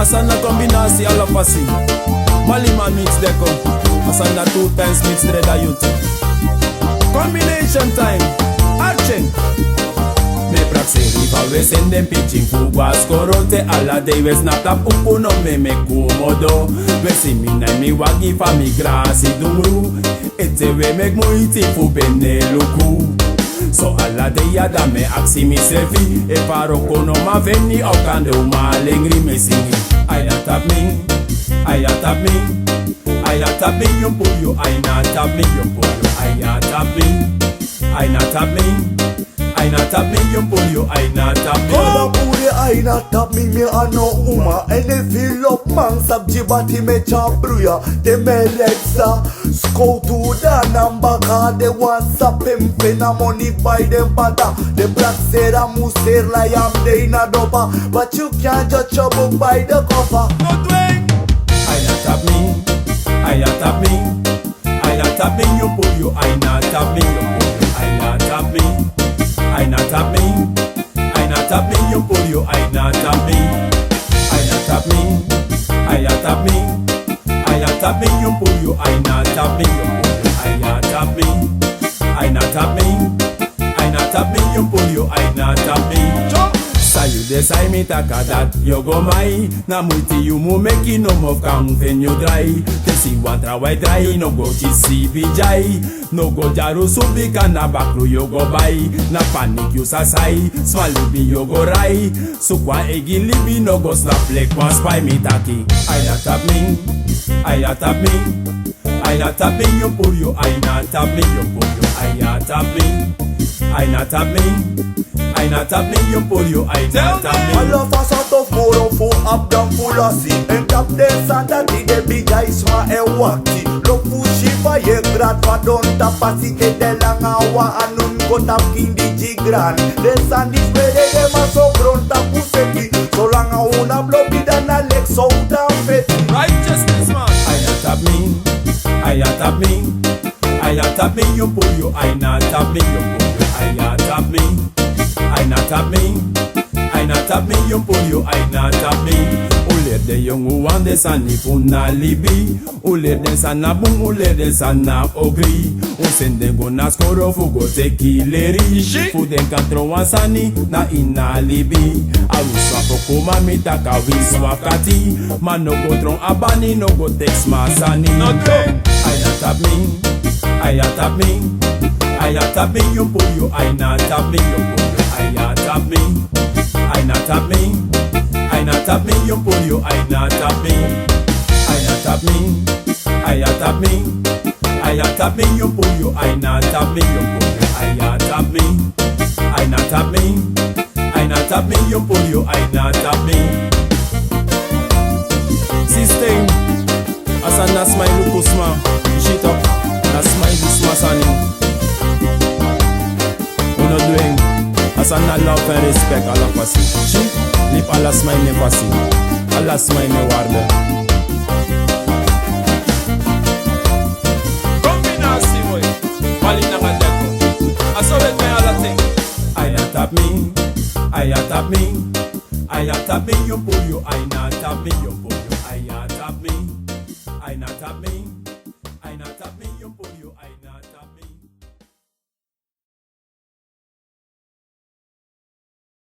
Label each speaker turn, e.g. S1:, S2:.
S1: Asana combinatie alla passie. Maliman meets Deco. Asana 2 times meets Dreada Youth. Combination time. Action. Me praxe riva we send them pitching fugwa skorote alla day we snap tap upu no me kumodo. We see me na mi wagi fa mi grasi dumru. Ete we make moiti fu beneluku. So alla day ada me aksi mi selfie. E paro kono ma veni au kande umalengri me singi. Aya tap me, aya tap me, aya tap me yum puyo, aya tap me yum puyo, aya tap me, aya tap me. I not tap me, you pull you, I not tap me.
S2: Kala puri I not tap me ano uma. Ene feel up man sabji bati me chabruya. De me reksa. Sko to the number ka de wasa pempe na money by them bata. De black sera muser la yam de ina dopa. But you can't judge a book by the cover.
S1: Not way. I not tap me, I not tap me, I not tap me, you pull you, I not tap me, you pull you, I not tap me. I not tap me, I not tap me, you pull you, I not tap me. I not tap me, I not tap me, I not tap me, you pull you, I not tap me, you pull you, I not tap me. I not tap me, I not tap me, you pull you, I not tap me. Sa you decide me taka that you go mai. Na muiti you mu make no move count when you dry. Tesi wantra white dry, no go chisi bijay. No go jaru subika na bakru you go buy. Na panic you sasai, small libi you go rai. Sukwa egi libi no go snap like one spy me taki. I not tap me, I not tap me, I not tap me, you pull you, I not tap me, you pull you, I not tap me, I not tap me. I not tap me, you pull you, I not tap me.
S2: All of us out of moro full up down full of sea. And tap dance and that the big guys ma e waki. Look fushi pa ye grad pa don tapasi ke de langawa anun ko tap kindi jigran. The sun is where they ma so grown tapu seki. So langa una blobi dan a leg so down fit.
S1: Righteousness man. I not tap me, I not tap me, I not tap me, you pull you, I not tap me, you pull you, I not tap me. I not tap me, I not tap me, you pull you, I not tap me. Ule de young who want the sun if una libi. Ule de sana boom, ule de sana ogri. Usen den go na skoro fu go take ileri. Fu den kantro wansani na ina libi. Awiswa poko mami taka wiswa kati. Man no go tron abani, no go text masani. Not way. I not tap me, I not tap me, I not tap me, you pull you, I not tap me, you pull you. I not tap me, I not tap me, I not tap me, you pull you, I not tap me. I not tap me, I not tap me, I not tap me, you pull you, I not tap me, you pull you, I not tap me. I not tap me, I not tap me, you pull you, I not tap me. System, asana smile kusma, shit up, na smile kusma sani. Uno doing. Asana love and respect alla pasi. Shi, lip alla smile ne pasi. Alla smile ne warde. Combinatie boy. Mali na Deco. Aso let me alla thing. I tap me, I tap me, I tap me, you pull you, I not tap me, you pull you, I tap me, I not tap me.